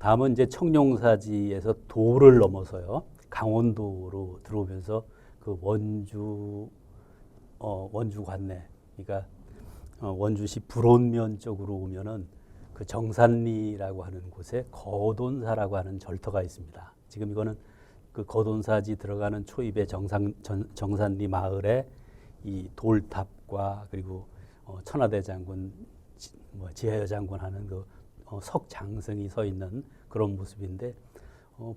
다음은 이제 청룡사지에서 도를 넘어서요. 강원도로 들어오면서 그 원주 관내, 그러니까 원주시 불온면 쪽으로 오면은 그 정산리라고 하는 곳에 거돈사라고 하는 절터가 있습니다. 지금 이거는 그 거돈사지 들어가는 초입의 정산리 마을에 이 돌탑과 그리고 천하대 장군, 지하여 장군 하는 그 석장성이 서 있는 그런 모습인데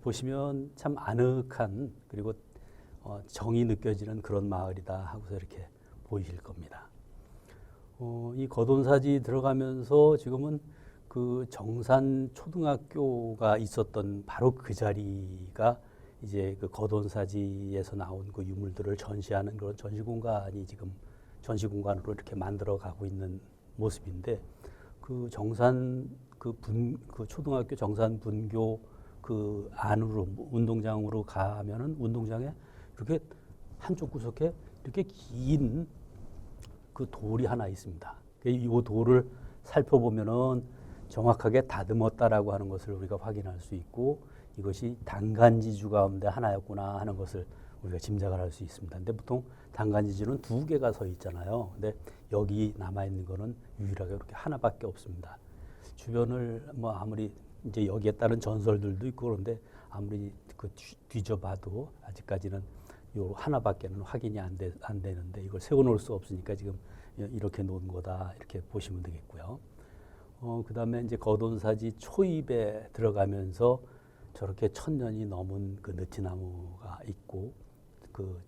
보시면 참 아늑한 그리고 정이 느껴지는 그런 마을이다 하고서 이렇게 보이실 겁니다. 이 거돈사지 들어가면서 지금은 그 정산 초등학교가 있었던 바로 그 자리가 이제 그 거돈사지에서 나온 그 유물들을 전시하는 그런 전시공간이 지금 전시공간으로 이렇게 만들어 가고 있는 모습인데 그 정산 그 초등학교 정산 분교 그 안으로 운동장으로 가면은 운동장에 이렇게 한쪽 구석에 이렇게 긴 그 돌이 하나 있습니다. 이 돌을 살펴보면은 정확하게 다듬었다라고 하는 것을 우리가 확인할 수 있고 이것이 단간지주 가운데 하나였구나 하는 것을 우리가 짐작을 할 수 있습니다. 근데 보통 단간지주는 두 개가 서 있잖아요. 근데 여기 남아 있는 거는 유일하게 이렇게 하나밖에 없습니다. 주변을 뭐 아무리 이제 여기에 따른 전설들도 있고 그런데 아무리 그 뒤져봐도 아직까지는 요 하나밖에는 확인이 안 되는데 이걸 세워놓을 수 없으니까 지금 이렇게 놓은 거다 이렇게 보시면 되겠고요. 그 다음에 이제 거돈사지 초입에 들어가면서 저렇게 1000년이 넘은 그 느티나무가 있고 그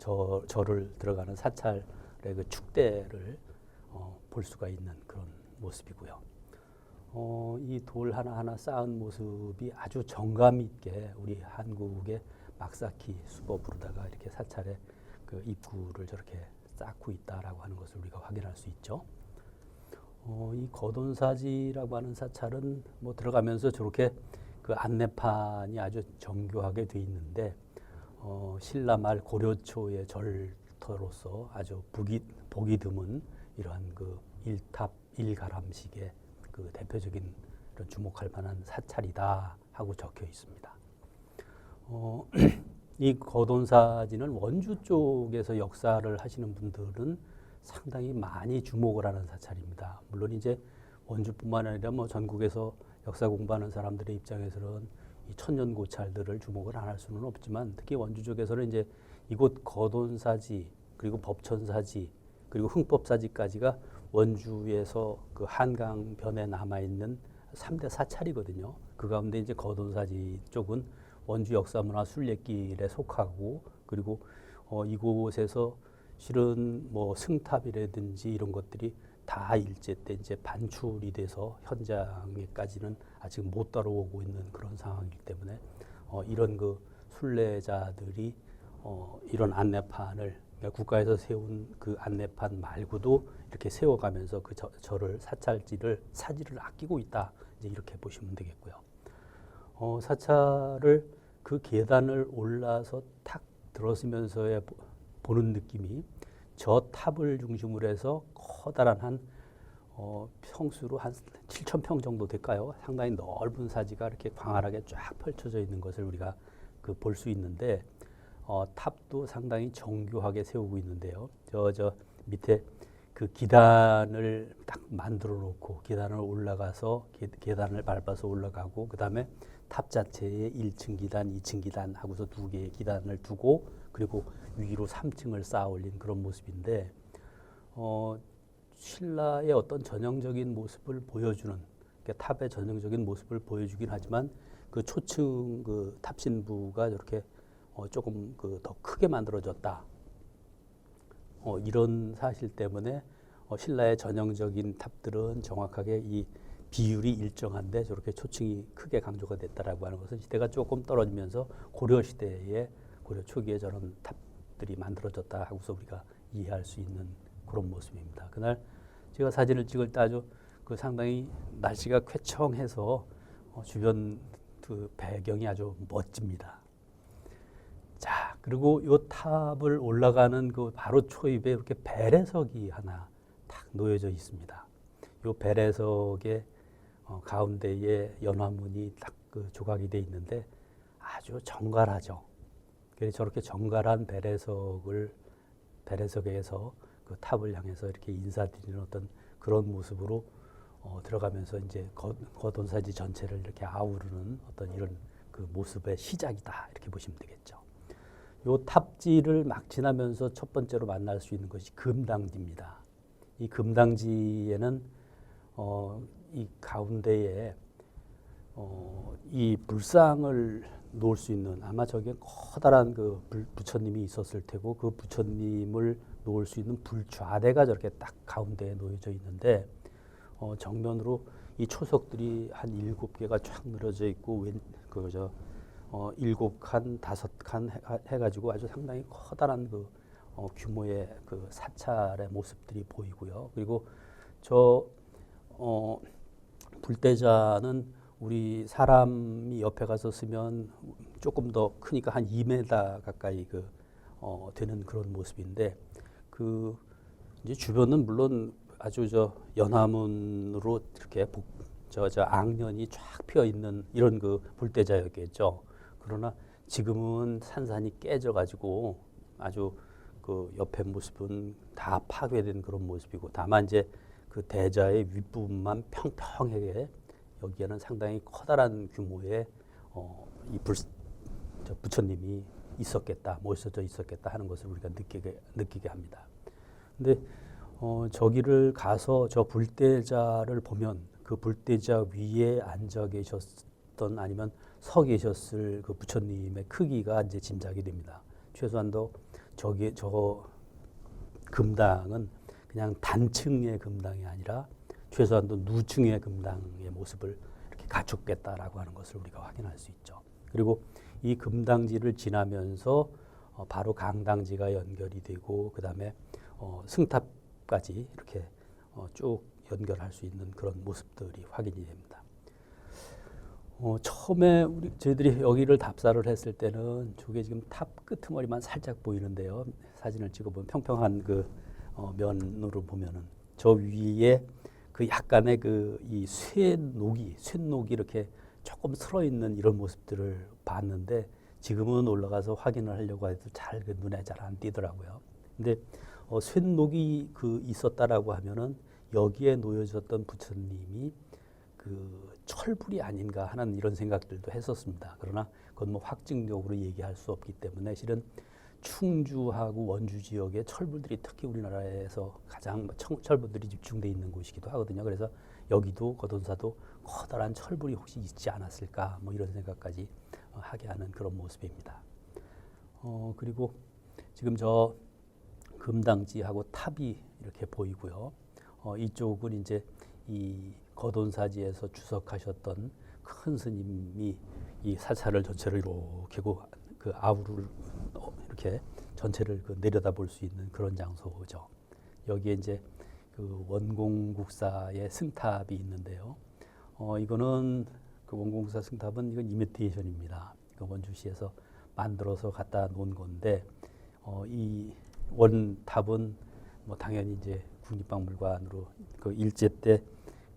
절을 들어가는 사찰의 그 축대를 볼 수가 있는 그런 모습이고요. 이 돌 하나하나 쌓은 모습이 아주 정감 있게 우리 한국의 막사키 수법으로다가 이렇게 사찰의 그 입구를 저렇게 쌓고 있다라고 하는 것을 우리가 확인할 수 있죠. 이 거돈사지라고 하는 사찰은 뭐 들어가면서 저렇게 그 안내판이 아주 정교하게 돼 있는데 신라말 고려초의 절터로서 아주 보기 드문 이러한 그 일탑 일가람식의 그 대표적인 이런 주목할 만한 사찰이다 하고 적혀 있습니다. 이 거돈사지는 원주 쪽에서 역사를 하시는 분들은 상당히 많이 주목을 하는 사찰입니다. 물론 이제 원주뿐만 아니라 뭐 전국에서 역사 공부하는 사람들의 입장에서는 이 천년 고찰들을 주목을 안 할 수는 없지만 특히 원주 쪽에서는 이제 이곳 거돈사지 그리고 법천사지 그리고 흥법사지까지가 원주에서 그 한강변에 남아 있는 3대 사찰이거든요. 그 가운데 이제 거돈사지 쪽은 원주 역사문화 순례길에 속하고 그리고 이곳에서 실은 뭐 승탑이라든지 이런 것들이 다 일제 때 이제 반출이 돼서 현장에까지는 아직 못 따라오고 있는 그런 상황이기 때문에 이런 그 순례자들이 이런 안내판을 그러니까 국가에서 세운 그 안내판 말고도 이렇게 세워가면서 그 절을 사찰지를 사지를 아끼고 있다 이제 이렇게 보시면 되겠고요. 사찰을 그 계단을 올라서 탁 들어서면서의 보는 느낌이 저 탑을 중심으로 해서 커다란 한 평수로 한 7,000평 정도 될까요? 상당히 넓은 사지가 이렇게 광활하게 쫙 펼쳐져 있는 것을 우리가 그 볼 수 있는데 탑도 상당히 정교하게 세우고 있는데요. 저 밑에 그 기단을 딱 만들어 놓고 계단을 올라가서 계단을 밟아서 올라가고 그 다음에 탑 자체에 1층 기단, 2층 기단 하고서 두 개의 기단을 두고 그리고 위로 3층을 쌓아 올린 그런 모습인데 신라의 어떤 전형적인 모습을 보여주는 그러니까 탑의 전형적인 모습을 보여주긴 하지만 그 초층 그 탑신부가 저렇게 조금 그 더 크게 만들어졌다. 이런 사실 때문에 신라의 전형적인 탑들은 정확하게 이 비율이 일정한데 저렇게 초층이 크게 강조가 됐다라고 하는 것은 시대가 조금 떨어지면서 고려 시대에 고려 초기에 저런 탑들이 만들어졌다 하고서 우리가 이해할 수 있는 그런 모습입니다. 그날 제가 사진을 찍을 때 아주 그 상당히 날씨가 쾌청해서 주변 그 배경이 아주 멋집니다. 자, 그리고 이 탑을 올라가는 그 바로 초입에 이렇게 배례석이 하나 탁 놓여져 있습니다. 이 배례석의 가운데에 연화문이 딱 그 조각이 돼 있는데 아주 정갈하죠. 그래서 저렇게 정갈한 배래석에서 그 탑을 향해서 이렇게 인사드리는 어떤 그런 모습으로 들어가면서 이제 거돈사지 전체를 이렇게 아우르는 어떤 이런 그 모습의 시작이다 이렇게 보시면 되겠죠. 요 탑지를 막 지나면서 첫 번째로 만날 수 있는 것이 금당지입니다. 이 금당지에는 이 가운데에 이 불상을 놓을 수 있는 아마 저게 커다란 그 부처님이 있었을 테고 그 부처님을 놓을 수 있는 불좌대가 저렇게 딱 가운데에 놓여져 있는데 정면으로 이 초석들이 한 7개가 쫙 늘어져 있고 그저 7칸, 5칸 해가지고 아주 상당히 커다란 그 규모의 그 사찰의 모습들이 보이고요. 그리고 저 불대자는 우리 사람이 옆에 가서 쓰면 조금 더 크니까 한 2m 가까이 되는 그런 모습인데 그 이제 주변은 물론 아주 저 연화문으로 이렇게 저 앙연이 쫙 피어 있는 이런 그 불대자였겠죠. 그러나 지금은 산산이 깨져가지고 아주 그 옆에 모습은 다 파괴된 그런 모습이고 다만 이제 그 대자의 윗부분만 평평하게 여기에는 상당히 커다란 규모의 이 부처님이 있었겠다, 모셔져 있었겠다 하는 것을 우리가 느끼게 합니다. 근데 저기를 가서 저 불대자를 보면 그 불대자 위에 앉아 계셨던 아니면 서 계셨을 그 부처님의 크기가 이제 짐작이 됩니다. 최소한도 저 금당은 그냥 단층의 금당이 아니라 최소한도 누층의 금당의 모습을 이렇게 갖췄겠다라고 하는 것을 우리가 확인할 수 있죠. 그리고 이 금당지를 지나면서 바로 강당지가 연결이 되고 그 다음에 승탑까지 이렇게 쭉 연결할 수 있는 그런 모습들이 확인이 됩니다. 처음에 저희들이 여기를 답사를 했을 때는 저게 지금 탑 끄트머리만 살짝 보이는데요. 사진을 찍어보면 평평한 그 면으로 보면은 저 위에 그 약간의 그 이 쇳녹이 이렇게 조금 슬어 있는 이런 모습들을 봤는데 지금은 올라가서 확인을 하려고 해도 잘 그 눈에 잘 안 띄더라고요. 근데 쇳녹이 그 있었다라고 하면은 여기에 놓여졌던 부처님이 그 철불이 아닌가 하는 이런 생각들도 했었습니다. 그러나 그건 뭐 확증적으로 얘기할 수 없기 때문에 실은 충주하고 원주 지역의 철불들이 특히 우리나라에서 가장 철불들이 집중되어 있는 곳이기도 하거든요. 그래서 여기도 거돈사도 커다란 철불이 혹시 있지 않았을까 뭐 이런 생각까지 하게 하는 그런 모습입니다. 그리고 지금 저 금당지하고 탑이 이렇게 보이고요. 이쪽은 이제 이 거돈사지에서 주석하셨던 큰 스님이 이 사찰을 전체를 이렇게 그 아우를 이렇게 전체를 내려다 볼 수 있는 그런 장소죠. 여기에 이제 그 원공국사의 승탑이 있는데요. 이거는 그 원공국사 승탑은 이건 이미테이션입니다. 그 원주시에서 만들어서 갖다 놓은 건데 이 원탑은 뭐 당연히 이제 국립박물관으로 그 일제 때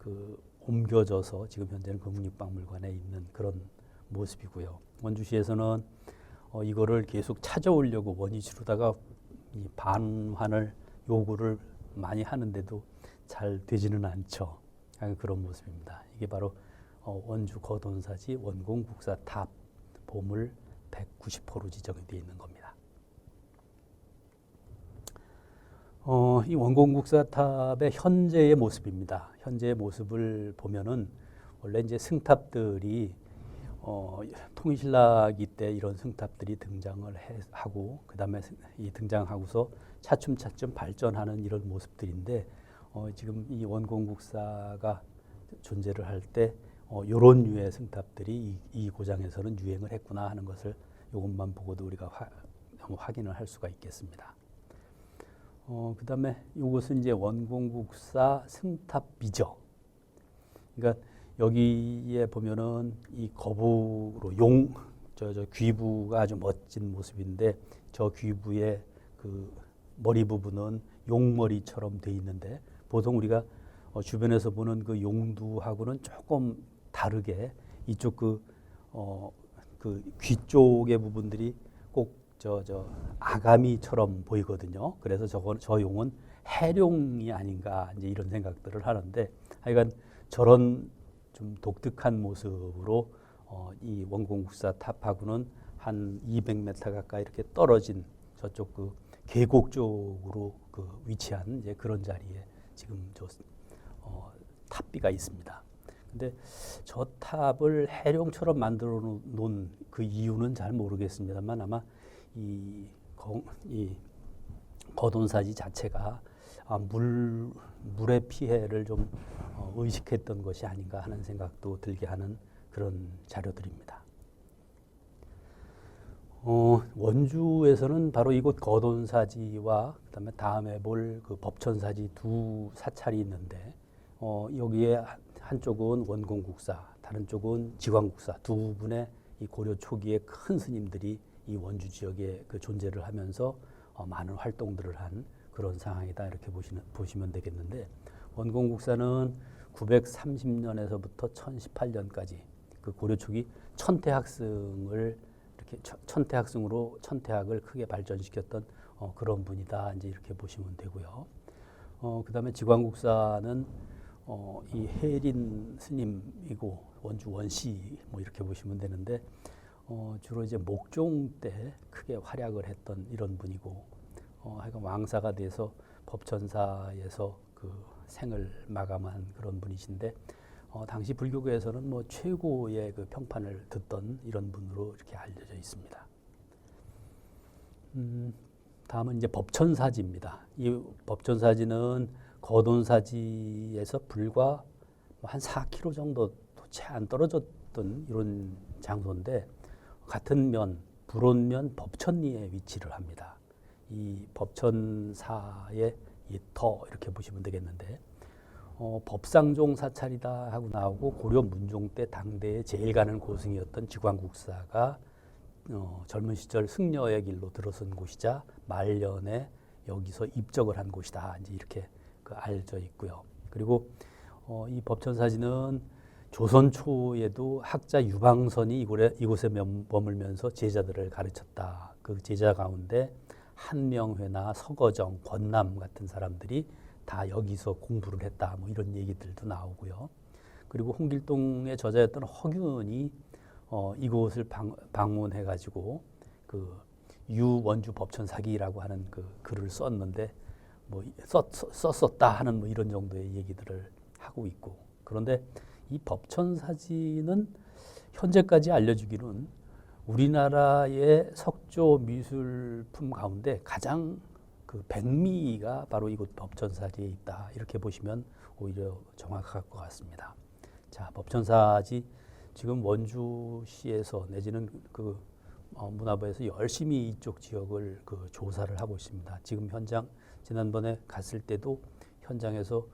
그 옮겨져서 지금 현재는 국립박물관에 있는 그런 모습이고요. 원주시에서는 이거를 계속 찾아오려고 원이 지르다가 이 반환을 요구를 많이 하는데도 잘 되지는 않죠. 그런 모습입니다. 이게 바로 원주 거돈사지 원공국사 탑 보물 190호로 지정이 되어 있는 겁니다. 이 원공국사 탑의 현재의 모습입니다. 현재의 모습을 보면은 원래 이제 승탑들이 통일신라기 때 이런 승탑들이 등장을 하고 그 다음에 이 등장하고서 차츰차츰 발전하는 이런 모습들인데 지금 이 원공국사가 존재를 할 때 이런 류의 승탑들이 이 고장에서는 유행을 했구나 하는 것을 이것만 보고도 우리가 확인을 할 수가 있겠습니다. 그 다음에 이것은 이제 원공국사 승탑비죠. 그러니까 여기에 보면은 이 거북으로 저 귀부가 아주 멋진 모습인데 저 귀부의 그 머리 부분은 용머리처럼 돼 있는데 보통 우리가 주변에서 보는 그 용두하고는 조금 다르게 이쪽 그 그 귀 쪽의 부분들이 꼭 저 아가미처럼 보이거든요. 그래서 저 용은 해룡이 아닌가 이제 이런 생각들을 하는데, 하여간 저런 좀 독특한 모습으로 이 원공국사 탑하고는 한 200m 가까이 이렇게 떨어진 저쪽 그 계곡 쪽으로 그 위치한 이제 그런 자리에 지금 저 탑비가 있습니다. 근데 저 탑을 해룡처럼 만들어 놓은 그 이유는 잘 모르겠습니다만, 아마 이 거돈사지 자체가 물의 피해를 좀 의식했던 것이 아닌가 하는 생각도 들게 하는 그런 자료들입니다. 원주에서는 바로 이곳 거돈사지와 그다음에 다음에 볼 그 법천사지 두 사찰이 있는데, 여기에 한쪽은 원공국사, 다른 쪽은 지광국사, 두 분의 이 고려 초기의 큰 스님들이 이 원주 지역에 그 존재를 하면서 많은 활동들을 한 그런 상황이다, 이렇게 보시면 되겠는데, 원공국사는 930년에서부터 1018년까지 그 고려 초기 천태학승을 이렇게 천태학승으로 천태학을 크게 발전시켰던 그런 분이다, 이제 이렇게 보시면 되고요. 그다음에 지광국사는 이 해린 스님이고 원주 원씨 뭐 이렇게 보시면 되는데, 주로 이제 목종 때 크게 활약을 했던 이런 분이고, 하여간 왕사가 돼서 법천사에서 그 생을 마감한 그런 분이신데, 당시 불교계에서는 뭐 최고의 그 평판을 듣던 이런 분으로 이렇게 알려져 있습니다. 다음은 이제 법천사지입니다. 이 법천사지는 거돈사지에서 불과 한 4km 정도 채 안 떨어졌던 이런 장소인데, 같은 면, 불온면 법천리에 위치를 합니다. 이 법천사의 이 터 이렇게 보시면 되겠는데, 법상종 사찰이다 하고 나오고, 고려 문종 때 당대에 제일 가는 고승이었던 지광국사가 젊은 시절 승려의 길로 들어선 곳이자 말년에 여기서 입적을 한 곳이다, 이제 이렇게 그 알려져 있고요. 그리고 이 법천사지는 조선 초에도 학자 유방선이 이곳에 머물면서 제자들을 가르쳤다. 그 제자 가운데 한명회나 서거정, 권남 같은 사람들이 다 여기서 공부를 했다, 뭐 이런 얘기들도 나오고요. 그리고 홍길동의 저자였던 허균이 이곳을 방문해가지고 그 유원주 법천사기라고 하는 그 글을 썼는데, 뭐 썼었다 하는 뭐 이런 정도의 얘기들을 하고 있고, 그런데 이 법천사지는 현재까지 알려주기는 우리나라의 석조 미술품 가운데 가장 그 백미가 바로 이곳 법천사지에 있다, 이렇게 보시면 오히려 정확할 것 같습니다. 자, 법천사지 지금 원주시에서 내지는 그 문화부에서 열심히 이쪽 지역을 그 조사를 하고 있습니다. 지금 현장, 지난번에 갔을 때도 현장에서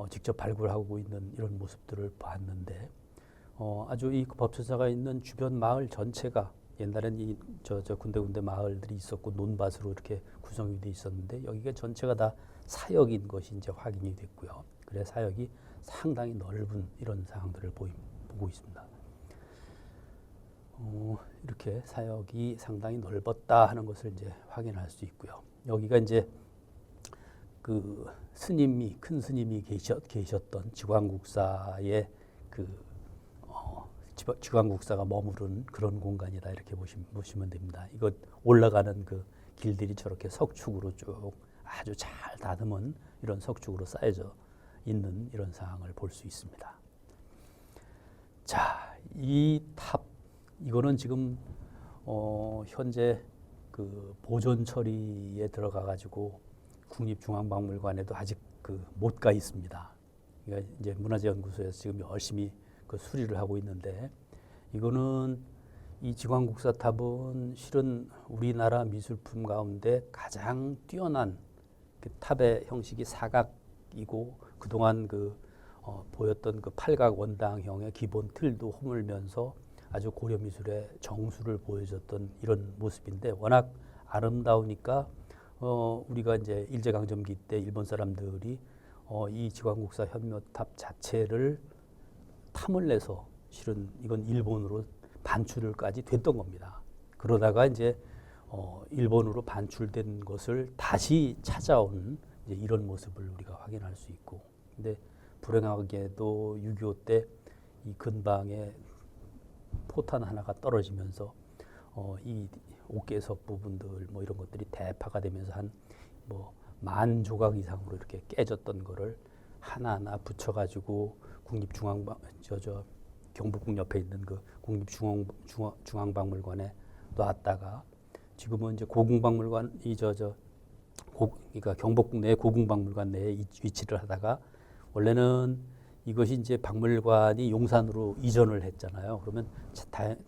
직접 발굴하고 있는 이런 모습들을 봤는데, 아주 이 법천사가 있는 주변 마을 전체가 옛날엔 이 저 군데군데 마을들이 있었고 논밭으로 이렇게 구성이 돼 있었는데, 여기가 전체가 다 사역인 것이 이제 확인이 됐고요. 그래 사역이 상당히 넓은 이런 상황들을 보고 있습니다. 이렇게 사역이 상당히 넓었다 하는 것을 이제 확인할 수 있고요. 여기가 이제 그 스님이 큰 스님이 계셨던 지광국사의 그 지광국사가 머무른 그런 공간이다, 이렇게 보시면 됩니다. 이거 올라가는 그 길들이 저렇게 석축으로 쭉 아주 잘 다듬은 이런 석축으로 쌓여져 있는 이런 상황을 볼 수 있습니다. 자, 이 탑, 이거는 지금 현재 그 보존 처리에 들어가 가지고 국립중앙박물관에도 아직 그 못 가 있습니다. 그러니까 이제 문화재연구소에서 지금 열심히 그 수리를 하고 있는데, 이거는 이 지광국사 탑은 실은 우리나라 미술품 가운데 가장 뛰어난 그 탑의 형식이 사각이고, 그동안 그 보였던 그 팔각 원당형의 기본 틀도 허물면서 아주 고려 미술의 정수를 보여줬던 이런 모습인데, 워낙 아름다우니까 우리가 이제 일제강점기 때 일본 사람들이 이 지광국사 현묘탑 자체를 탐을 내서 실은 이건 일본으로 반출까지 됐던 겁니다. 그러다가 이제 일본으로 반출된 것을 다시 찾아온 이제 이런 모습을 우리가 확인할 수 있고, 근데 불행하게도 6.25 때 이 근방에 포탄 하나가 떨어지면서 이 옥계석 부분들 뭐 이런 것들이 대파가 되면서 한 뭐 10,000 조각 이상으로 이렇게 깨졌던 거를 하나하나 붙여가지고 국립중앙박 경복궁 옆에 있는 그 국립중앙박물관에 놨다가 지금은 이제 고궁박물관 그러니까 경복궁 내 고궁박물관 내에 위치를 하다가 원래는 이것이 이제 박물관이 용산으로 이전을 했잖아요. 그러면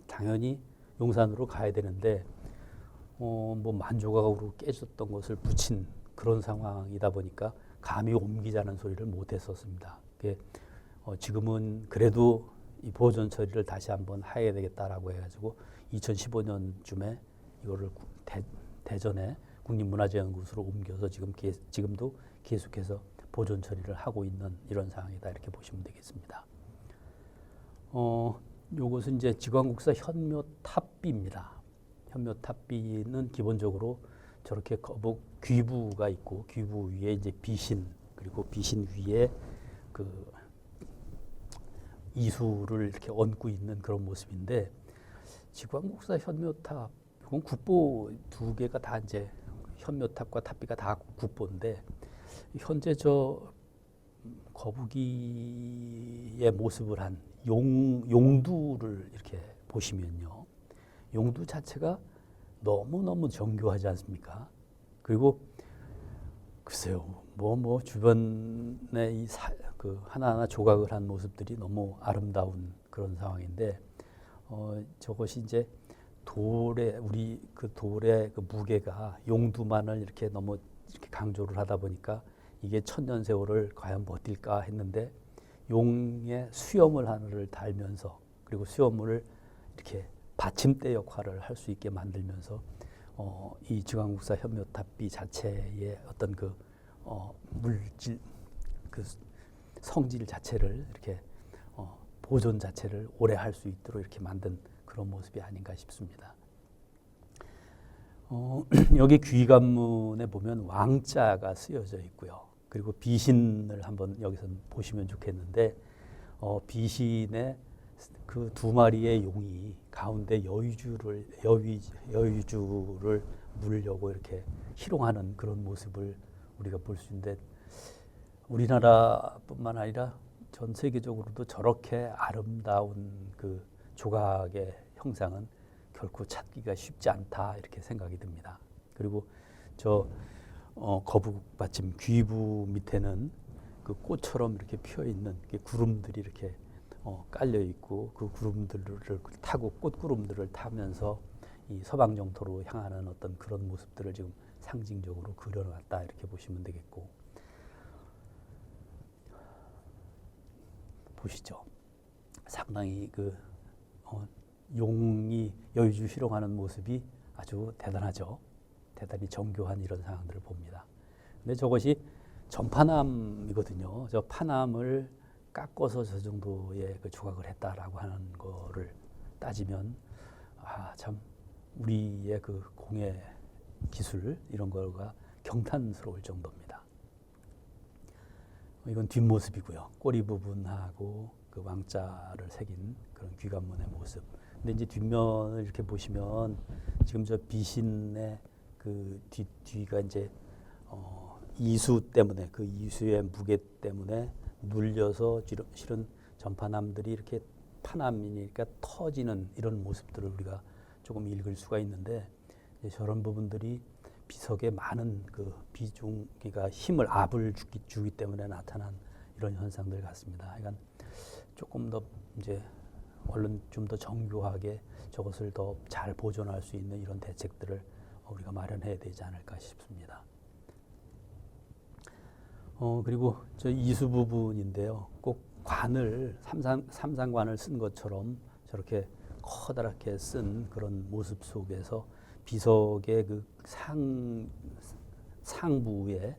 당연히 용산으로 가야 되는데 뭐 만조각으로 깨졌던 것을 붙인 그런 상황이다 보니까 감히 옮기자는 소리를 못 했었습니다. 지금은 그래도 이 보존 처리를 다시 한번 해야 되겠다라고 해가지고 2015년쯤에 이거를 대전에 국립문화재연구소로 옮겨서 지금도 계속해서 보존 처리를 하고 있는 이런 상황이다 이렇게 보시면 되겠습니다. 요것은 이제 지광국사 현묘탑비입니다. 현묘탑비는 기본적으로 저렇게 거북 귀부가 있고 귀부 위에 이제 비신 그리고 비신 위에 그 이수를 이렇게 얹고 있는 그런 모습인데 지광국사 현묘탑 이건 국보 두 개가 다 이제 현묘탑과 탑비가 다 국보인데 현재 저 거북이의 모습을 한 용두를 이렇게 보시면요. 용두 자체가 너무너무 정교하지 않습니까? 그리고 글쎄요, 뭐 주변에 그 하나하나 조각을 한 모습들이 너무 아름다운 그런 상황인데, 저것이 이제 우리 그 돌의 그 무게가 용두만을 이렇게 너무 이렇게 강조를 하다 보니까 이게 천년 세월을 과연 버틸까 했는데 용의 수염을 하나를 달면서 그리고 수염을 이렇게 받침대 역할을 할 수 있게 만들면서 이 지광국사 현묘탑비 자체의 어떤 그 물질 그 성질 자체를 이렇게 보존 자체를 오래 할 수 있도록 이렇게 만든 그런 모습이 아닌가 싶습니다. 여기 귀관문에 보면 왕자가 쓰여져 있고요. 그리고 비신을 한번 여기서 보시면 좋겠는데 비신의 그 2마리의 용이 가운데 여의주를 물려고 이렇게 희롱하는 그런 모습을 우리가 볼 수 있는데 우리나라뿐만 아니라 전 세계적으로도 저렇게 아름다운 그 조각의 형상은 결코 찾기가 쉽지 않다 이렇게 생각이 듭니다. 그리고 저 거북 받침 귀부 밑에는 그 꽃처럼 이렇게 피어 있는 구름들이 이렇게 깔려 있고 그 구름들을 타고 꽃구름들을 타면서 이 서방 정토로 향하는 어떤 그런 모습들을 지금 상징적으로 그려놨다 이렇게 보시면 되겠고, 보시죠. 상당히 그 용이 여의주 희롱하는 모습이 아주 대단하죠. 대단히 정교한 이런 상황들을 봅니다. 근데 저것이 전파남이거든요. 저 파남을 깎아서 저 정도의 그 조각을 했다라고 하는 거를 따지면 참 우리의 그 공예 기술 이런 거가 경탄스러울 정도입니다. 이건 뒷모습이고요. 꼬리 부분하고 그 왕자를 새긴 그런 귀관문의 모습. 근데 이제 뒷면을 이렇게 보시면 지금 저 비신의 그 뒤가 이제 이수 때문에 그 이수의 무게 때문에 눌려서 실은 전파남들이 이렇게 파남이니까 터지는 이런 모습들을 우리가 조금 읽을 수가 있는데 저런 부분들이 비석에 많은 그 비중, 그러니까 힘을 압을 주기 때문에 나타난 이런 현상들 같습니다. 그러니까 조금 더 이제 얼른 좀 더 정교하게 저것을 더 잘 보존할 수 있는 이런 대책들을 우리가 마련해야 되지 않을까 싶습니다. 그리고 저 이수 부분인데요. 꼭 관을 삼상관을 쓴 것처럼 저렇게 커다랗게 쓴 그런 모습 속에서 비석의 그 상부에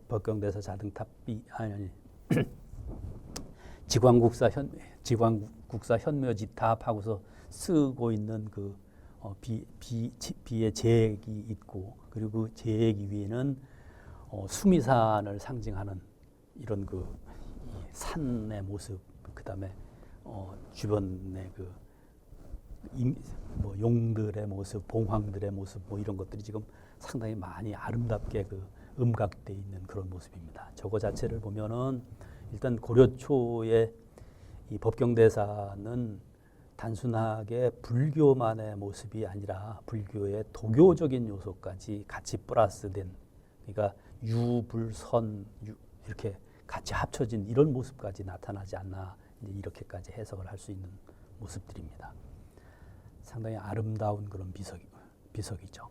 법경대사 자등탑비 지광국사 현묘지탑 하고서 쓰고 있는 그 비의 제액이 있고, 그리고 그 제액 위에는 수미산을 상징하는 이런 그 산의 모습, 그다음에 주변의 그 뭐 용들의 모습, 봉황들의 모습, 뭐 이런 것들이 지금 상당히 많이 아름답게 그 음각돼 있는 그런 모습입니다. 저거 자체를 보면은 일단 고려 초의 이 법경대사는 단순하게 불교만의 모습이 아니라 불교의 도교적인 요소까지 같이 플러스된, 그러니까 유불선 이렇게 같이 합쳐진 이런 모습까지 나타나지 않나, 이제 이렇게까지 해석을 할 수 있는 모습들입니다. 상당히 아름다운 그런 비석이죠.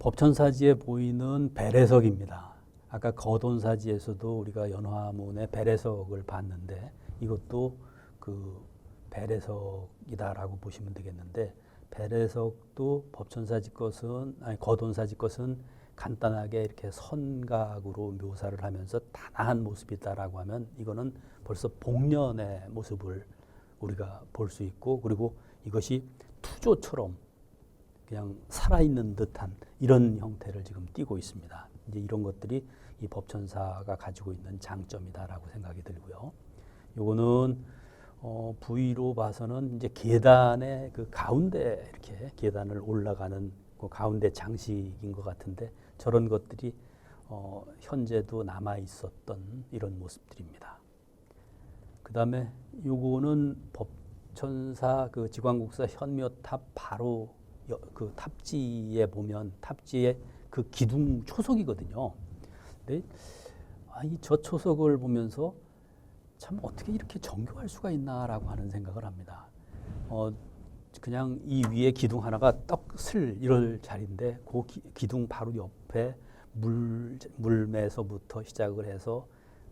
법천사지에 보이는 배래석입니다. 아까 거돈사지에서도 우리가 연화문의 배래석을 봤는데 이것도 그 배래석이다라고 보시면 되겠는데, 배래석도 법천사지 것은, 아니 거돈사지 것은 간단하게 이렇게 선각으로 묘사를 하면서 단아한 모습이다라고 하면, 이거는 벌써 복년의 모습을 우리가 볼 수 있고, 그리고 이것이 투조처럼 그냥 살아있는 듯한 이런 형태를 지금 띠고 있습니다. 이제 이런 것들이 이 법천사가 가지고 있는 장점이다라고 생각이 들고요. 요거는 부위로 봐서는 이제 계단의 그 가운데, 이렇게 계단을 올라가는 그 가운데 장식인 것 같은데, 저런 것들이 현재도 남아 있었던 이런 모습들입니다. 그 다음에 요거는 법천사 그 지광국사 현묘탑 바로 그 탑지에 보면, 탑지에 그 기둥 초석이거든요. 근데 저 초석을 보면서 참 어떻게 이렇게 정교할 수가 있나라고 하는 생각을 합니다. 그냥 이 위에 기둥 하나가 떡 슬 이럴 자리인데, 그 기둥 바로 옆에 물매서부터 시작을 해서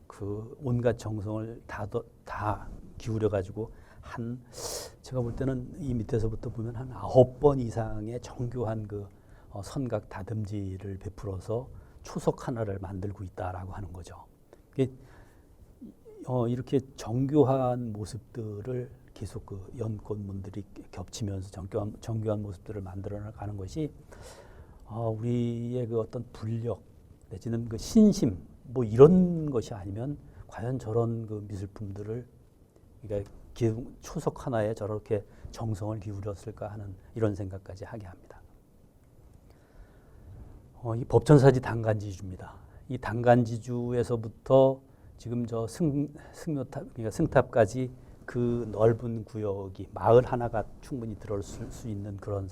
그 온갖 정성을 다 기울여 가지고 제가 볼 때는 이 밑에서부터 보면 한 9번 이상의 정교한 그 선각 다듬질을 베풀어서 초석 하나를 만들고 있다라고 하는 거죠. 이렇게 정교한 모습들을 계속 그 연꽃문들이 겹치면서 정교한 모습들을 만들어 나가는 것이 우리의 그 어떤 불력 내지는 그 신심 뭐 이런 것이 아니면 과연 저런 그 미술품들을, 그러니까 초석 하나에 저렇게 정성을 기울였을까 하는 이런 생각까지 하게 합니다. 이 법천사지 단간지주입니다. 이 단간지주에서부터 지금 저 승묘탑, 그러니까 승탑까지 그 넓은 구역이 마을 하나가 충분히 들어올 수 있는 그런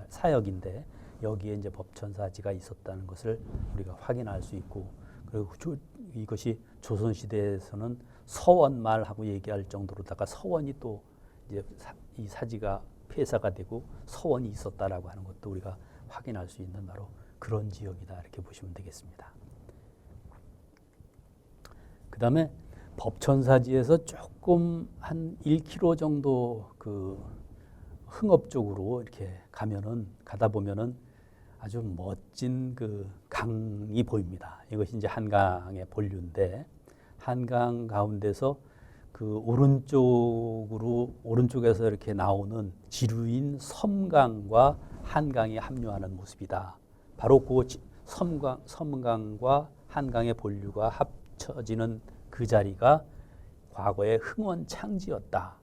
사역인데, 여기에 이제 법천사지가 있었다는 것을 우리가 확인할 수 있고, 그리고 이것이 조선시대에서는 서원말하고 얘기할 정도로다가 서원이 또 이제 이 사지가 폐사가 되고 서원이 있었다라고 하는 것도 우리가 확인할 수 있는 바로 그런 지역이다, 이렇게 보시면 되겠습니다. 그 다음에 법천사지에서 조금 한 1km 정도 그 흥업 쪽으로 이렇게 가다 보면은 아주 멋진 그 강이 보입니다. 이것이 이제 한강의 본류인데, 한강 가운데서 그 오른쪽에서 이렇게 나오는 지류인 섬강과 한강이 합류하는 모습이다. 바로 그 섬강과 한강의 본류가 합쳐지는 그 자리가 과거에 흥원창지였다.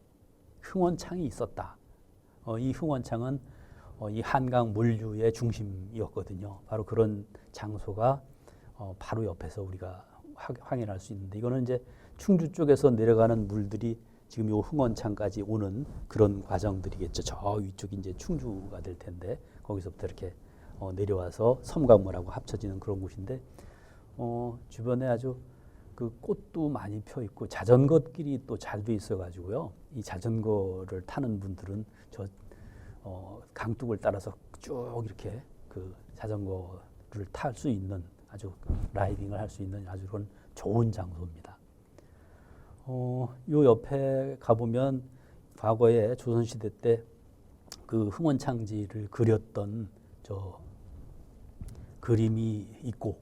흥원창이 있었다. 이 흥원창은 이 한강 물류의 중심이었거든요. 바로 그런 장소가 바로 옆에서 우리가 확인할 수 있는데, 이거는 이제 충주 쪽에서 내려가는 물들이 지금 요 흥원창까지 오는 그런 과정들이겠죠. 저 위쪽이 이제 충주가 될 텐데, 거기서부터 이렇게 내려와서 섬강물하고 합쳐지는 그런 곳인데, 주변에 아주 그 꽃도 많이 펴 있고 자전거길이 또 잘 돼 있어 가지고요. 이 자전거를 타는 분들은 저 강둑을 따라서 쭉 이렇게 그 자전거를 탈 수 있는, 아주 라이딩을 할 수 있는 아주 그런 좋은 장소입니다. 요 옆에 가보면 과거에 조선시대 때 그 흥원창지를 그렸던 저 그림이 있고,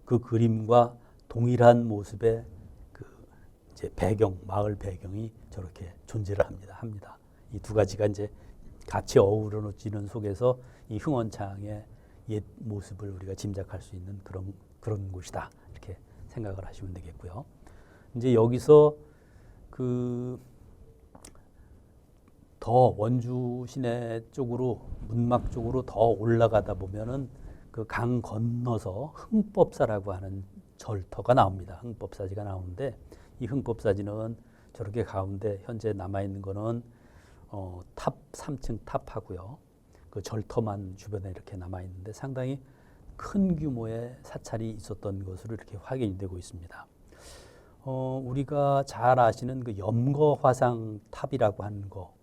그 그림과 동일한 모습의 그 이제 배경, 마을 배경이 저렇게 존재를 합니다. 이 두 가지가 이제 같이 어우러지는 속에서 이 흥원창의 옛 모습을 우리가 짐작할 수 있는 그런 곳이다. 이렇게 생각을 하시면 되겠고요. 이제 여기서 그 더 원주 시내 쪽으로 문막 쪽으로 더 올라가다 보면은 그 강 건너서 흥법사라고 하는 절터가 나옵니다. 흥법사지가 나오는데 이 흥법사지는 저렇게 가운데 현재 남아 있는 거는 탑 3층 탑하고요. 그 절터만 주변에 이렇게 남아 있는데 상당히 큰 규모의 사찰이 있었던 것으로 이렇게 확인이 되고 있습니다. 우리가 잘 아시는 그 염거화상 탑이라고 하는 거,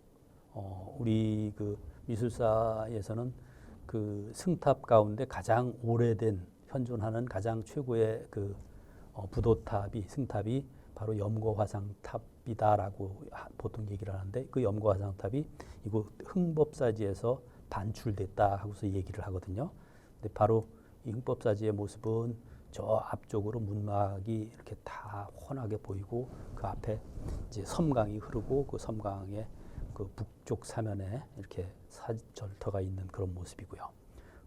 우리 그 미술사에서는 그 승탑 가운데 가장 오래된 현존하는 가장 최고의 그 부도탑이 승탑이 바로 염거화상탑이다라고 보통 얘기를 하는데 그 염거화상탑이 이곳 흥법사지에서 반출됐다 하고서 얘기를 하거든요. 근데 바로 이 흥법사지의 모습은 저 앞쪽으로 문막이 이렇게 다 훤하게 보이고 그 앞에 이제 섬강이 흐르고 그 섬강의 그 북쪽 사면에 이렇게 절터가 있는 그런 모습이고요.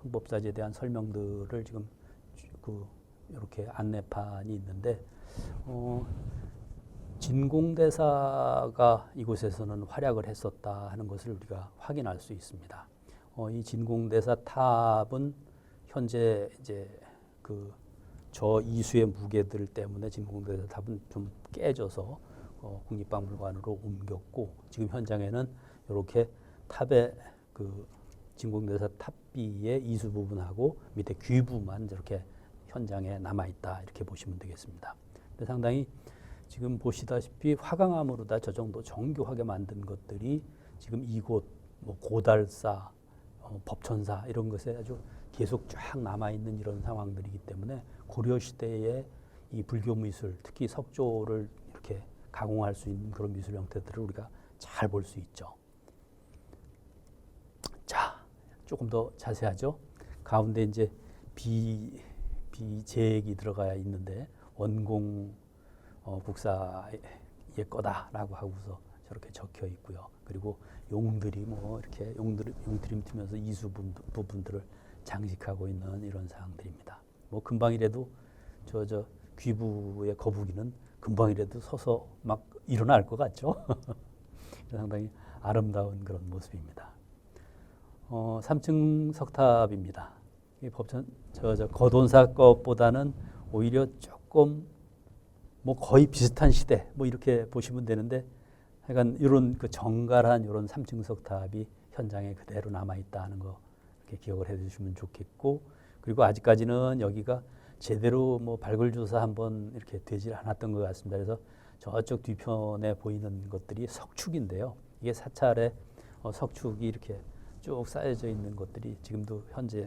흥법사지에 대한 설명들을 지금 그 이렇게 안내판이 있는데 진공대사가 이곳에서는 활약을 했었다 하는 것을 우리가 확인할 수 있습니다. 이 진공대사 탑은 현재 이제 그 저 이수의 무게들 때문에 진공대사 탑은 좀 깨져서 국립박물관으로 옮겼고 지금 현장에는 이렇게 탑의 그 진공대사 탑비의 이수 부분하고 밑에 귀부만 이렇게 현장에 남아 있다 이렇게 보시면 되겠습니다. 근데 상당히 지금 보시다시피 화강암으로 다 저 정도 정교하게 만든 것들이 지금 이곳 뭐 고달사, 법천사 이런 것에 아주 계속 쫙 남아 있는 이런 상황들이기 때문에 고려 시대의 이 불교 미술, 특히 석조를 이렇게 가공할 수 있는 그런 미술 형태들을 우리가 잘 볼 수 있죠. 자, 조금 더 자세하죠. 가운데 이제 비제액이 들어가 있는데 원공 국사의 거다라고 하고서 저렇게 적혀 있고요. 그리고 용들이 뭐 이렇게 용트림 튀면서 이수 부분들을 장식하고 있는 이런 사항들입니다. 뭐 금방이라도 저 귀부의 거북이는 금방이라도 서서 막 일어날 것 같죠. 상당히 아름다운 그런 모습입니다. 3층 석탑입니다. 이 법천 거돈사 것보다는 오히려 조금 뭐 거의 비슷한 시대 뭐 이렇게 보시면 되는데 하여간 이런 그 정갈한 이런 3층 석탑이 현장에 그대로 남아 있다는 거 이렇게 기억을 해주시면 좋겠고 그리고 아직까지는 여기가 제대로 뭐 발굴 조사 한번 이렇게 되질 않았던 것 같습니다. 그래서 저쪽 뒤편에 보이는 것들이 석축인데요. 이게 사찰에 석축이 이렇게 쭉 쌓여져 있는 것들이 지금도 현재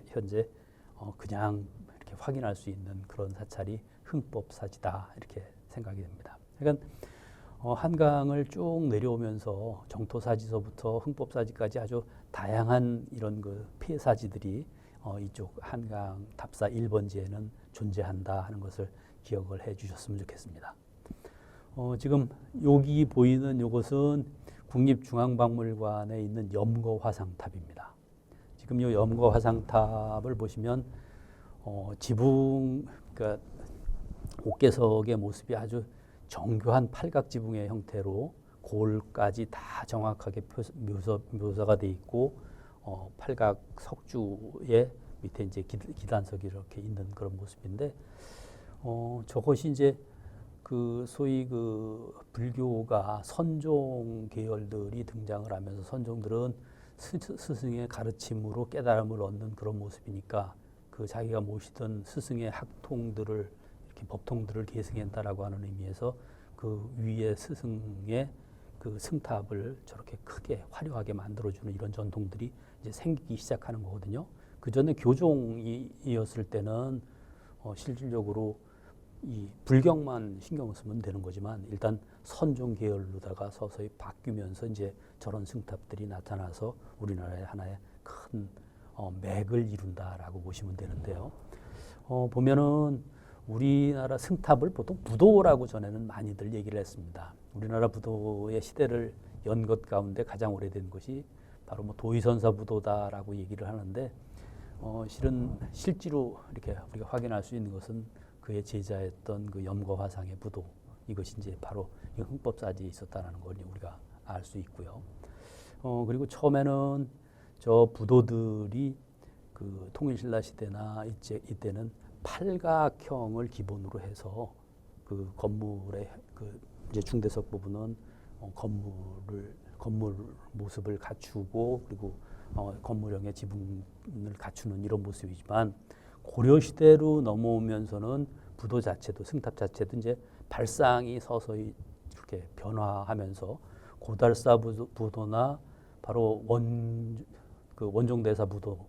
그냥 이렇게 확인할 수 있는 그런 사찰이 흥법사지다 이렇게 생각이 됩니다. 그러니까 한강을 쭉 내려오면서 정토사지서부터 흥법사지까지 아주 다양한 이런 그 폐사지들이 이쪽 한강 답사 1번지에는 존재한다 하는 것을 기억을 해 주셨으면 좋겠습니다. 지금 여기 보이는 이것은 국립중앙박물관에 있는 염거화상탑입니다. 지금 이 염거화상탑을 보시면 지붕, 그러니까 옥계석의 모습이 아주 정교한 팔각지붕의 형태로 골까지 다 정확하게 묘사가 돼 있고 팔각 석주의 밑에 이제 기단석이 이렇게 있는 그런 모습인데 저것이 이제 그 소위 그 불교가 선종 계열들이 등장을 하면서 선종들은 스승의 가르침으로 깨달음을 얻는 그런 모습이니까 그 자기가 모시던 스승의 학통들을 이렇게 법통들을 계승했다라고 하는 의미에서 그 위에 스승의 그 승탑을 저렇게 크게 화려하게 만들어주는 이런 전통들이 이제 생기기 시작하는 거거든요. 그 전에 교종이었을 때는 실질적으로 이 불경만 신경 쓰면 되는 거지만 일단 선종 계열로다가 서서히 바뀌면서 이제 저런 승탑들이 나타나서 우리나라의 하나의 큰 맥을 이룬다라고 보시면 되는데요. 보면은 우리나라 승탑을 보통 부도라고 전에는 많이들 얘기를 했습니다. 우리나라 부도의 시대를 연 것 가운데 가장 오래된 것이 바로 뭐 도의선사 부도다라고 얘기를 하는데 실은 실제로 이렇게 우리가 확인할 수 있는 것은 그의 제자였던 그 염거화상의 부도, 이것이 이제 바로 이 흥법사지에 있었다는 걸 우리가 알 수 있고요. 그리고 처음에는 저 부도들이 그 통일신라 시대나 이때는 팔각형을 기본으로 해서 그 건물의 그 이제 중대석 부분은 건물 모습을 갖추고 그리고 건물형의 지붕을 갖추는 이런 모습이지만 고려 시대로 넘어오면서는 부도 자체도 승탑 자체도 이제 발상이 서서히 이렇게 변화하면서 고달사 부도나 바로 원종대사 부도,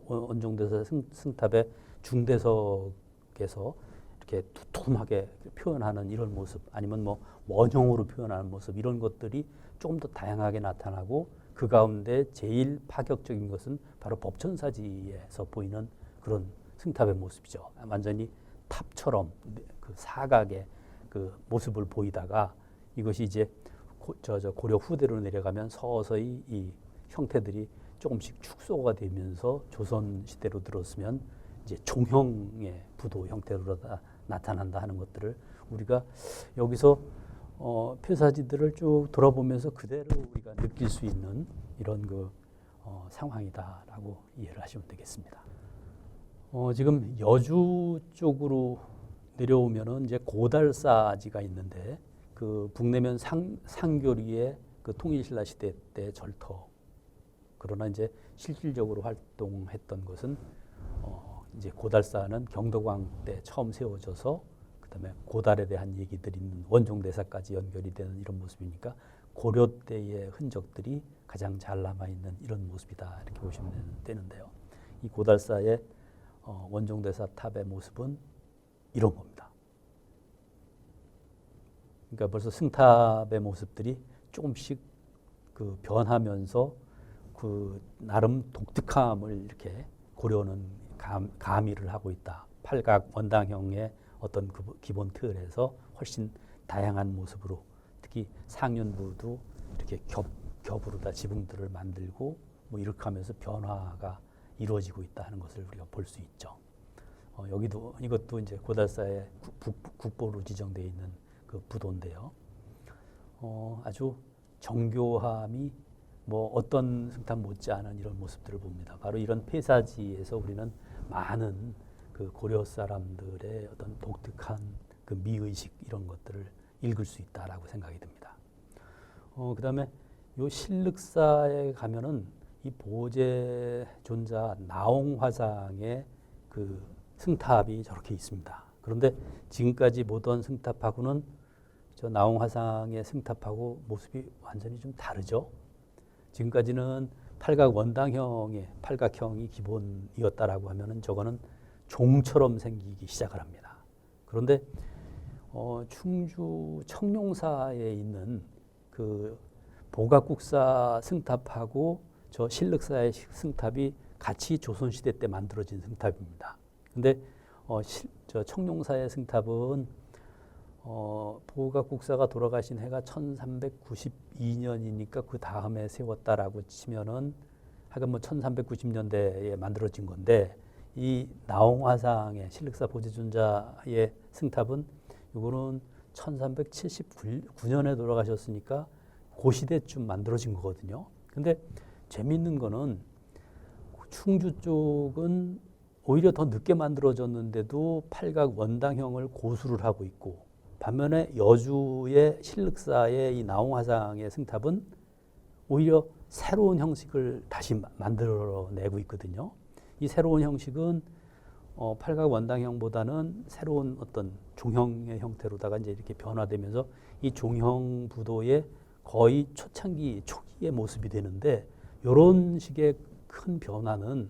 원종대사 승탑의 중대석에서 이렇게 두툼하게 표현하는 이런 모습, 아니면 뭐 원형으로 표현하는 모습, 이런 것들이 조금 더 다양하게 나타나고 그 가운데 제일 파격적인 것은 바로 법천사지에서 보이는 그런 승탑의 모습이죠. 완전히 탑처럼 그 사각의 그 모습을 보이다가 이것이 이제 고려 후대로 내려가면 서서히 이 형태들이 조금씩 축소가 되면서 조선 시대로 들어서면 이제 종형의 부도 형태로 나타난다 하는 것들을 우리가 여기서 폐사지들을 쭉 돌아보면서 그대로 우리가 느낄 수 있는 이런 그 상황이다라고 이해를 하시면 되겠습니다. 지금 여주 쪽으로 내려오면은 이제 고달사지가 있는데 그 북내면 상교리의 그 통일신라 시대 때 절터. 그러나 이제 실질적으로 활동했던 것은 이제 고달사는 경덕왕 때 처음 세워져서 그다음에 고달에 대한 얘기들이 있는 원종대사까지 연결이 되는 이런 모습이니까 고려 때의 흔적들이 가장 잘 남아 있는 이런 모습이다 이렇게 보시면 되는데요. 이 고달사의 원종대사 탑의 모습은 이런 겁니다. 그러니까 벌써 승탑의 모습들이 조금씩 그 변하면서 그 나름 독특함을 이렇게 고려는 가미를 하고 있다. 팔각 원당형의 어떤 그 기본 틀에서 훨씬 다양한 모습으로, 특히 상륜부도 이렇게 겹으로 다 지붕들을 만들고 뭐 이렇게 하면서 변화가 이루어지고 있다 하는 것을 우리가 볼 수 있죠. 여기도 이것도 이제 고달사의 국보로 지정되어 있는 그 부도인데요. 아주 정교함이 뭐 어떤 승탑 못지않은 이런 모습들을 봅니다. 바로 이런 폐사지에서 우리는 많은 그 고려 사람들의 어떤 독특한 그 미의식 이런 것들을 읽을 수 있다라고 생각이 듭니다. 그다음에 요 신륵사에 가면은 이 보제 존자 나홍화상의 그 승탑이 저렇게 있습니다. 그런데 지금까지 보던 승탑하고는 저 나홍화상의 승탑하고 모습이 완전히 좀 다르죠. 지금까지는 팔각 원당형의 팔각형이 기본이었다라고 하면은 저거는 종처럼 생기기 시작을 합니다. 그런데 충주 청룡사에 있는 그 보각국사 승탑하고 저 신륵사의 승탑이 같이 조선시대 때 만들어진 승탑입니다. 근데 저 청룡사의 승탑은 보각국사가 돌아가신 해가 1392년이니까 그 다음에 세웠다라고 치면은 하여간 뭐 1390년대에 만들어진 건데, 이 나홍화상의 신륵사 보제존자의 승탑은 이거는 1379년에 돌아가셨으니까 그 시대쯤 만들어진 거거든요. 근데 재미있는 거는 충주 쪽은 오히려 더 늦게 만들어졌는데도 팔각 원당형을 고수를 하고 있고, 반면에 여주의 신륵사의 이 나홍화상의 승탑은 오히려 새로운 형식을 다시 만들어내고 있거든요. 이 새로운 형식은 팔각 원당형보다는 새로운 어떤 종형의 형태로다가 이제 이렇게 변화되면서 이 종형 부도의 거의 초창기 초기의 모습이 되는데, 이런 식의 큰 변화는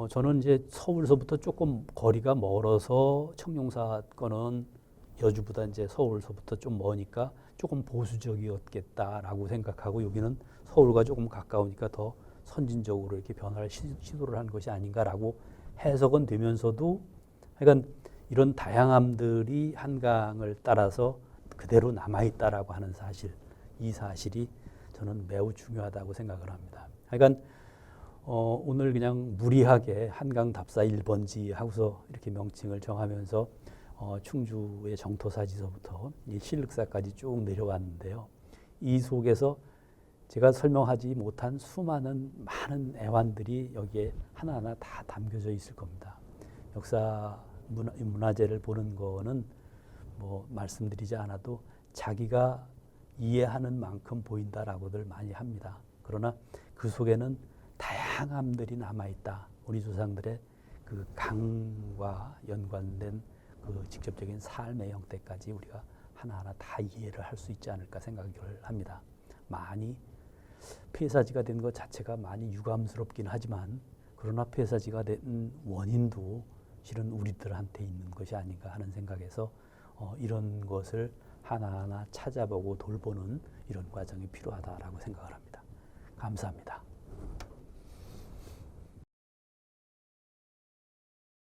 저는 이제 서울서부터 조금 거리가 멀어서 청룡사 거는 여주보다 이제 서울서부터 좀 머니까 조금 보수적이었겠다라고 생각하고, 여기는 서울과 조금 가까우니까 더 선진적으로 이렇게 변화를 시도를 한 것이 아닌가라고 해석은 되면서도, 하여간 이런 다양함들이 한강을 따라서 그대로 남아있다라고 하는 사실, 이 사실이 저는 매우 중요하다고 생각을 합니다. 하여간 오늘 그냥 무리하게 한강 답사 1번지 하고서 이렇게 명칭을 정하면서 충주의 정토사지서부터 이 신륵사까지 쭉 내려왔는데요. 이 속에서 제가 설명하지 못한 수많은 많은 애환들이 여기에 하나하나 다 담겨져 있을 겁니다. 역사 문화재를 보는 거는 뭐 말씀드리지 않아도 자기가 이해하는 만큼 보인다라고들 많이 합니다. 그러나 그 속에는 다양함들이 남아있다. 우리 조상들의 그 강과 연관된 그 직접적인 삶의 형태까지 우리가 하나하나 다 이해를 할 수 있지 않을까 생각을 합니다. 많이 폐사지가 된 것 자체가 많이 유감스럽긴 하지만 그러나 폐사지가 된 원인도 실은 우리들한테 있는 것이 아닌가 하는 생각에서 이런 것을 하나하나 찾아보고 돌보는 이런 과정이 필요하다라고 생각을 합니다. 감사합니다.